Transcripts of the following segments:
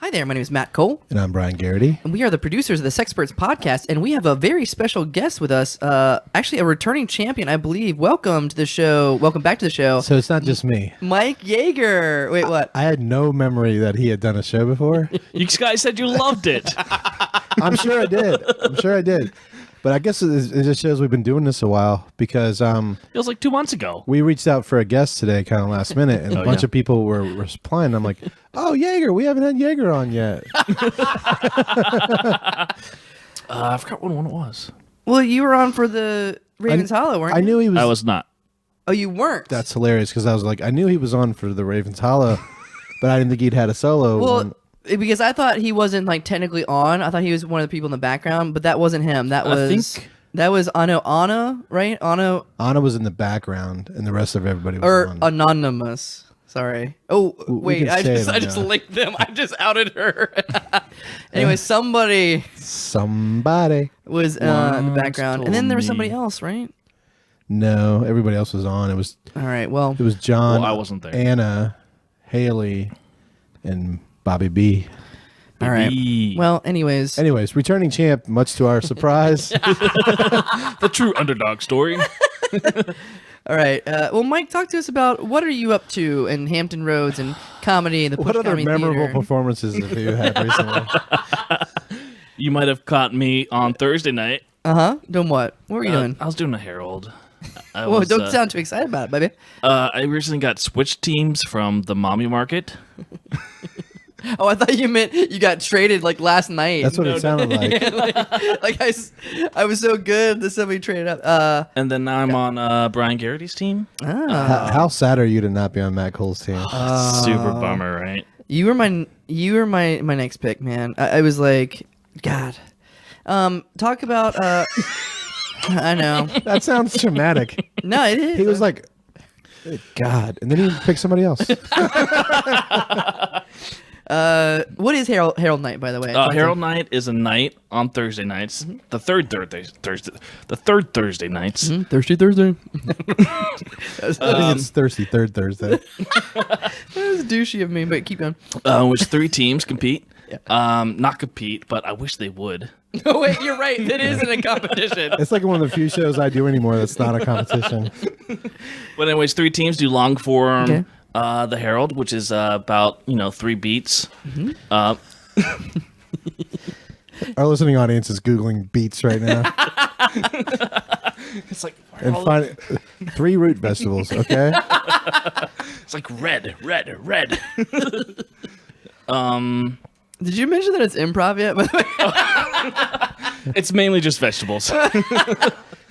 Hi there, my name is Matt Cole. And I'm Brian Garrity. And we are the producers of the Sexperts Podcast, and we have a very special guest with us, actually a returning champion, I believe. Welcome to the show. Welcome back to the show. So it's not just me. Mike Yager. Wait, what? I had no memory that he had done a show before. You guys said you loved it. I'm sure I did. But I guess it just shows we've been doing this a while because It was like 2 months ago. we reached out for a guest today kind of last minute, and a bunch of people were replying. I'm like, oh, Yager, we haven't had Yager on yet. I forgot what one it was. Well, you were on for the Ravens Hollow, weren't you? I knew he was. I was not. Oh, you weren't? That's hilarious because I was like, I knew he was on for the Ravens Hollow, but I didn't think he'd had a solo Well, one. because I thought he wasn't like technically on. I thought he was one of the people in the background, but that wasn't him. That was Anna, right? Anna Anna was in the background, and the rest of everybody was or on. Anonymous. Sorry. Oh, We wait. can say it I on just the- linked them. I just outed her. Anyway, somebody Somebody. was in the background, and then there was somebody else, right? No, everybody else was on. It was All right. Well, It was John, Well, I wasn't there. Anna, Haley, and Bobby B. all right. Baby. Well, anyways, Anyways, returning champ, much to our surprise. The true underdog story. all right. Well, Mike, talk to us about what are you up to in Hampton Roads and comedy and the What Push other Comedy memorable Theater? performances have you had recently? You might have caught me on Thursday night. Doing what? What were you doing? I was doing a Herald. Whoa, don't sound too excited about it, baby. I recently got switched teams from the mommy market. Oh, I thought you meant you got traded like last night. That's what it sounded like. I was so good that somebody traded up. And then now I'm on Brian Garrity's team. How sad are you to not be on Matt Cole's team? Super bummer, right? You were my next pick, man. I was like, God. Talk about. I know. That sounds traumatic. No, it is. He was like, God. And then he picked somebody else. what is Herald Night, by the way? Herald Night is a night on Thursday nights. The third Thursday nights. Thursday. I think it's Thirsty Third Thursday. That was douchey of me, but keep going. Which 3 teams compete. Not compete, but I wish they would. Oh wait, you're right. It isn't a competition. It's like one of the few shows I do anymore that's not a competition. But anyways, 3 teams do long form. Okay. The Herald, which is about 3 beats. Our listening audience is Googling beets right now. It's like And find 3 root vegetables, okay? it's like red. Did you mention that it's improv yet? By the way? It's mainly just vegetables.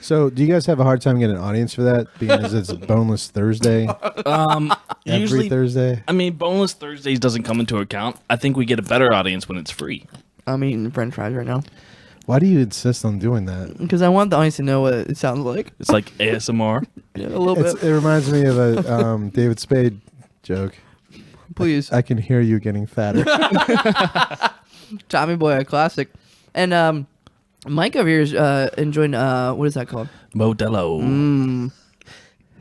So, do you guys have a hard time getting an audience for that? Because it's Boneless Thursday. Every Usually, Thursday. I mean, Boneless Thursdays doesn't come into account. I think we get a better audience when it's free. I'm eating French fries right now Why do you insist on doing that? because I want the audience to know what it sounds like. It's like ASMR. Yeah, a little bit. It reminds me of a David Spade joke. Please. I can hear you getting fatter. Tommy Boy, a classic. And Mike over here is enjoying, what is that called? Modelo.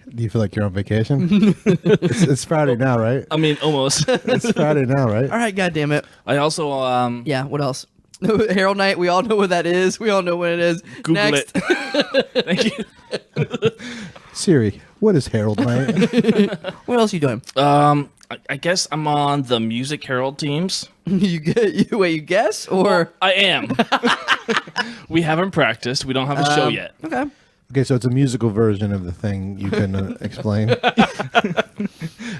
Do you feel like you're on vacation? it's Friday now, right? I mean, almost. It's Friday now, right? All right, God damn it. I also Yeah, what else? Herald Night, we all know what that is. We all know what it is. Google Next. it. Thank you. Siri, what is Harold Night? What else are you doing? I guess I'm on the Music Herald teams. you guess? Or? I am. We haven't practiced. We don't have a show yet. Okay. Okay, so it's a musical version of the thing you can explain.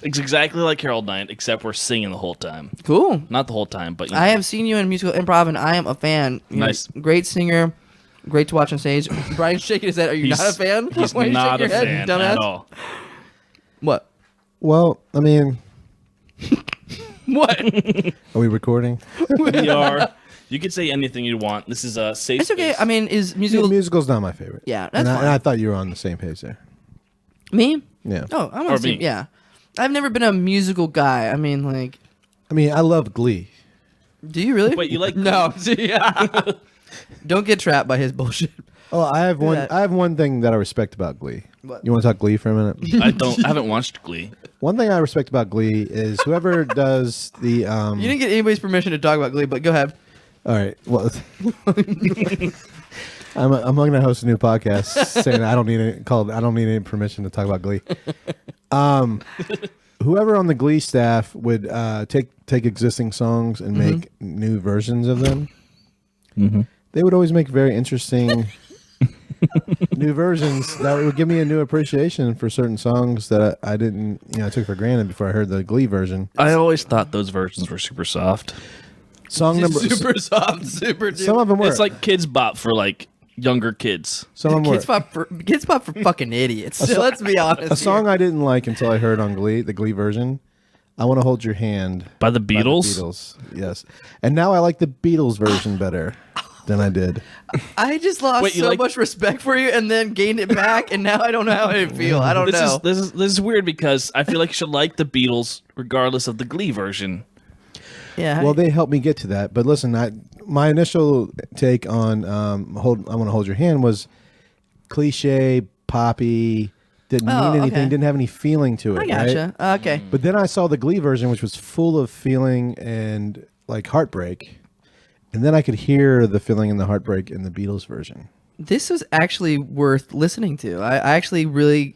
It's exactly like Herald Night, except we're singing the whole time. Cool. Not the whole time, but I have seen you in musical improv, and I am a fan. You're Nice. a great singer. Great to watch on stage. Brian's shaking his head. Are you not a fan? He's Why are you not a shaking your head, fan dumbass? at all. What? Well, I mean, What? are we recording? We are. You can say anything you want. This is a safe It's okay. space. I mean, is musical... Musical's not my favorite. Yeah, that's and fine. I thought you were on the same page there. Me? Yeah. Oh, I'm Or on the same... me. Yeah. I've never been a musical guy. I mean, like... I mean, I love Glee. Do you really? Wait, you like No. See, yeah. Don't get trapped by his bullshit. Oh, I have one. that. I have one thing that I respect about Glee. What? You want to talk Glee for a minute? I haven't watched Glee. One thing I respect about Glee is whoever does the. You didn't get anybody's permission to talk about Glee, but go ahead. All right. Well, I'm going to host a new podcast saying I don't need any permission to talk about Glee. Whoever on the Glee staff would take existing songs and make new versions of them. Mm-hmm. They would always make very interesting new versions that would give me a new appreciation for certain songs that I didn't, I took for granted before I heard the Glee version. I always thought those versions were super soft. Song number Super soft, super. Some of them were. It's like Kids Bop for like younger kids. Some of them were. Kids pop for fucking idiots. Let's be honest. A song I didn't like until I heard on Glee, the Glee version. I Want to Hold Your Hand By the Beatles? Beatles, yes. And now I like the Beatles version better than I did. I just lost much respect for you, and then gained it back, and now I don't know how I feel. I don't know. This is weird because I feel like you should like the Beatles regardless of the Glee version. Yeah. Well, they helped me get to that. But listen, my initial take on I Want to Hold Your Hand was cliche, poppy, didn't mean anything, okay. didn't have any feeling to it. I gotcha. Right? Okay. But then I saw the Glee version, which was full of feeling and like heartbreak. And then I could hear the feeling and the heartbreak in the Beatles version. This was actually worth listening to. I actually really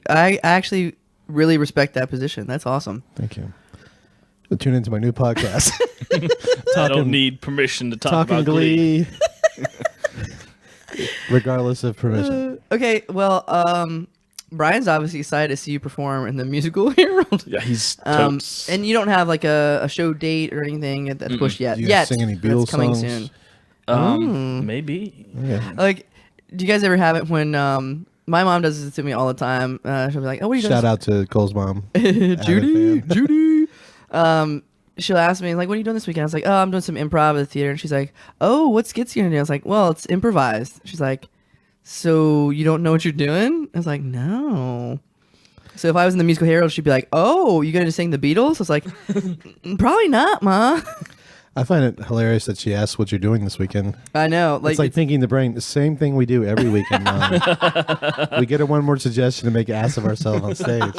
respect that position. That's awesome. Thank you. So tune into my new podcast. I don't need permission to talk about Glee. Regardless of permission. Okay, well, Brian's obviously excited to see you perform in the musical Herald. Yeah, he's totes. And you don't have like a show date or anything that's pushed yet. Do you guys sing any Beatles That's coming songs? soon. Maybe. Yeah. Like, do you guys ever have it when my mom does this to me all the time? She'll be like, "Oh, what are you doing?" Shout out to Cole's mom. Judy, fan. Judy. She'll ask me like, "What are you doing this weekend?" I was like, "Oh, I'm doing some improv at the theater." And she's like, "Oh, what skits you gonna do?" I was like, "Well, it's improvised." She's like, "So you don't know what you're doing?" I was like, "No." So if I was in the musical Herald, she'd be like, "Oh, you gonna sing the Beatles?" I was like, "Probably not, Ma." I find it hilarious that she asks what you're doing this weekend. I know, It's like thinking the brain, the same thing we do every weekend, Mom. We get a one more suggestion to make an ass of ourselves on stage.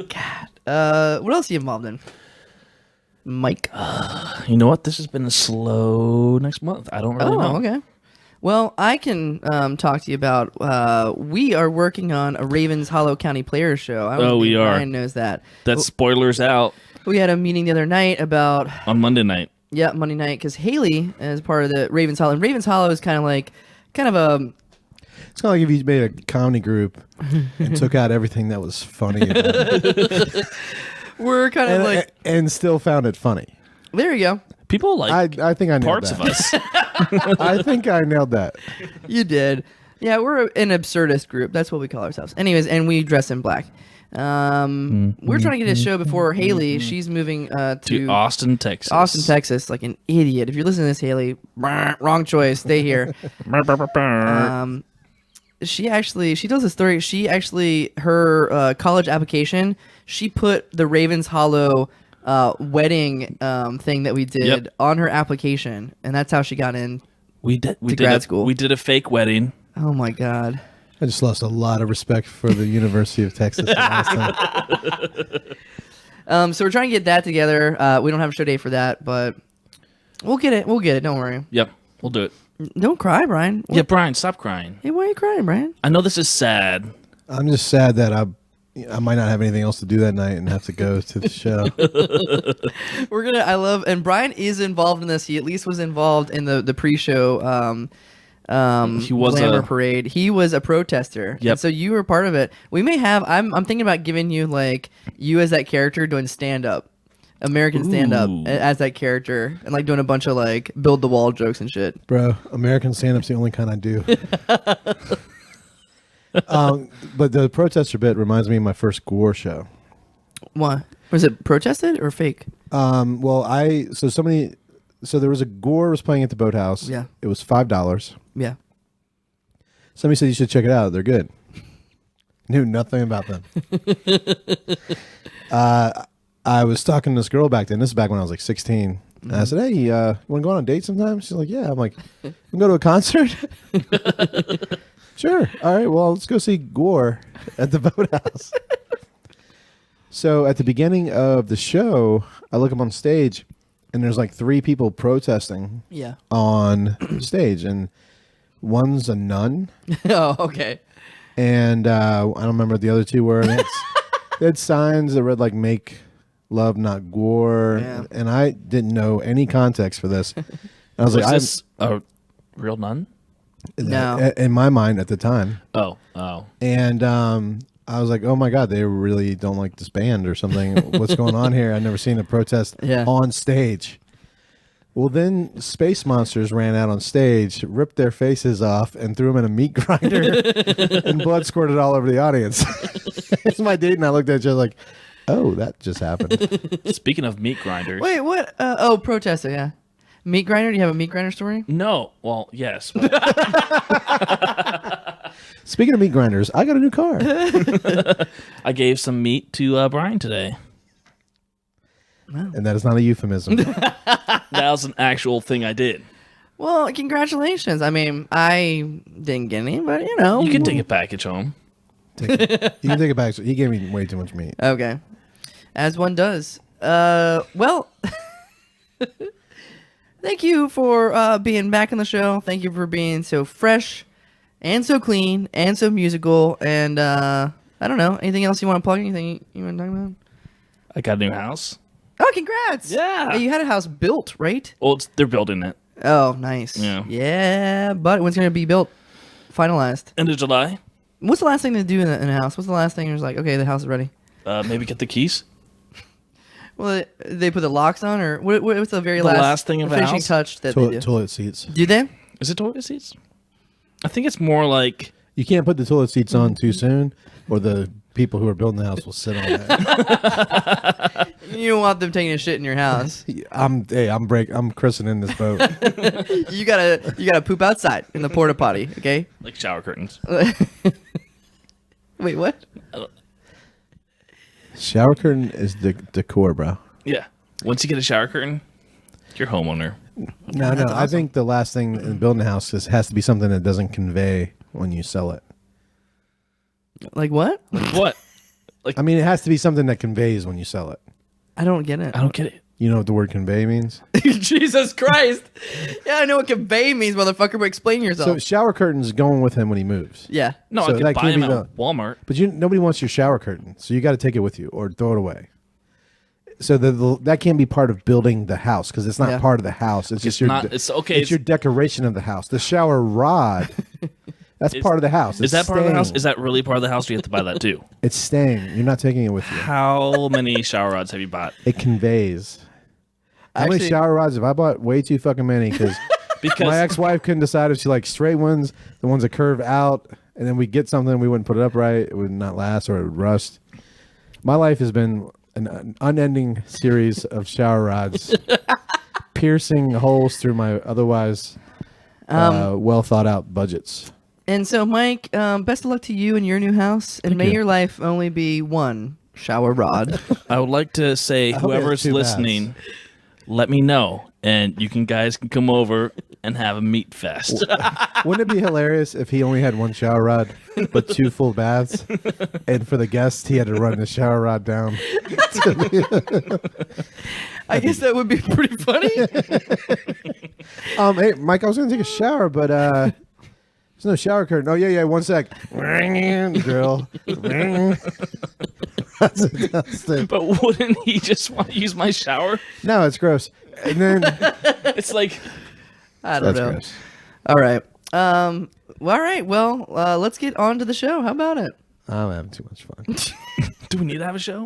God. What else are you involved in, Mike? You know what? This has been a slow next month. I don't really know. Okay. Well, I can talk to you about. We are working on a Ravens Hollow County Players show. I don't we think are. Brian knows that. That's spoilers out We had a meeting the other night about on Monday night. Monday night, because Haley is part of the Ravens Hollow, and Ravens Hollow is kind of a. It's kind of like if you made a comedy group and took out everything that was funny about it. We're kind of like and still found it funny. there you go. People like I think I nailed parts that. of us. I think I nailed that. You did. Yeah, we're an absurdist group. That's what we call ourselves. Anyways, and we dress in black. We're trying to get a show before Haley. She's moving to Austin, Texas. Austin, Texas, like an idiot. If you're listening to this, Haley, wrong choice. Stay here. She tells a story. She actually, her college application, she put the Ravens Hollow wedding thing that we did on her application, and that's how she got in. We did grad school. We did a fake wedding. Oh my God. I just lost a lot of respect for the University of Texas. So we're trying to get that together. We don't have a show date for that, but we'll get it. We'll get it. Don't worry. Yep, we'll do it. Don't cry, Brian. Yeah, Brian, stop crying. Hey, why are you crying, Brian? I know this is sad. I'm just sad that I might not have anything else to do that night and have to go to the show. And Brian is involved in this. He at least was involved in the pre-show he was glamour parade. He was a protester. Yep. And so you were part of it. We may have. I'm thinking about giving you like you as that character doing stand up, American stand up as that character, and like doing a bunch of like build the wall jokes and shit. Bro, American stand-up's the only kind I do. But the protester bit reminds me of my first GWAR show. What? Was it protested or fake? So there was a GWAR was playing at the Boathouse. Yeah. It was $5. Yeah. Somebody said you should check it out. They're good. Knew nothing about them. I was talking to this girl back then. This is back when I was like 16. And I said, hey, you want to go on a date sometime? She's like, yeah. I'm like, we can go to a concert? Sure. All right, well, let's go see GWAR at the Boathouse. So at the beginning of the show, I look up on stage, and there's like 3 people protesting Yeah. on stage. And one's a nun. Oh, okay. And I don't remember what the other 2 were. They had signs that read like "Make Love, Not GWAR," Yeah. and I didn't know any context for this. And I was Was like, this a real nun? No. in my mind at the time. Oh. And I was like, oh my God, they really don't like this band or something. What's going on here? I've never seen a protest on stage. Well, then Space Monsters ran out on stage, ripped their faces off, and threw them in a meat grinder, and blood squirted all over the audience. It's my date, and I looked at you like, oh, that just happened. Speaking of meat grinders. Wait, what? Protester, yeah. Meat grinder? Do you have a meat grinder story? No. Well, yes. Speaking of meat grinders, I got a new car. I gave some meat to Brian today. And that is not a euphemism. That was an actual thing I did. Well, congratulations. I mean, I didn't get any, but you know. You can take a package home. You can take it back. He gave me way too much meat. Okay. As one does. Well, thank you for being back on the show. Thank you for being so fresh and so clean and so musical. And I don't know. Anything else you want to plug? Anything you want to talk about? I got a new house. Oh, congrats. Yeah. Hey, you had a house built, right? Well, they're building it. Oh, nice. Yeah. Yeah, but when's going to be built? Finalized. End of July. What's the last thing to do in a house? What's the last thing you're just like, okay, the house is ready? Maybe get the keys. Well, they put the locks on, or what's the very last thing of a finishing house? touch that they do? Toilet seats. Do they? Is it toilet seats? I think it's more like... You can't put the toilet seats on too soon, or the people who are building the house will sit on that. You don't want them taking a shit in your house. I'm christening this boat. You gotta poop outside in the porta potty, okay? Like shower curtains. Wait, what? Shower curtain is the decor, bro. Yeah. Once you get a shower curtain, you're homeowner. No. That's I awesome. think the last thing in building a house has to be something that doesn't convey when you sell it. Like what? What? I mean, it has to be something that conveys when you sell it. I don't get it. I don't get it. You know what the word convey means? Jesus Christ! Yeah, I know what convey means, motherfucker. But explain yourself. So shower curtain's going with him when he moves. Yeah. No, So I that could buy can't them be at Walmart. But nobody wants your shower curtain, so you got to take it with you or throw it away. So that can't be part of building the house because it's not Yeah. part of the house. It's just your not- it's okay, It's your decoration of the house. The shower rod, that's part of the house. Is It's that part of the house? staying. Is that really part of the house? Or you have to buy that too? It's staying. You're not taking it with you. How many shower rods have you bought? It conveys. How many Actually- shower rods have I bought? Way too fucking many because Because my ex-wife couldn't decide if she liked straight ones, the ones that curve out, and then we get something we wouldn't put it up right. It would not last or it would rust. My life has been an unending series of shower rods piercing holes through my otherwise well thought out budgets. And so, Mike, best of luck to you in your new house, and may you. your life only be one shower rod. I would like to say, hope it has whoever's 2 listening, let me know, and you guys can come over and have a meat fest. Wouldn't it be hilarious if he only had 1 shower rod but 2 full baths, and for the guests he had to run the shower rod down? I guess that would be pretty funny. Hey, Mike, I was gonna take a shower, but there's no shower curtain. Oh yeah, 1 sec. Drill. That's the- But wouldn't he just want to use my shower? No, it's gross. And then It's like, I don't that's know. gross. All right. All right. Well, let's get on to the show. How about it? I'm having too much fun. do we need to have a show?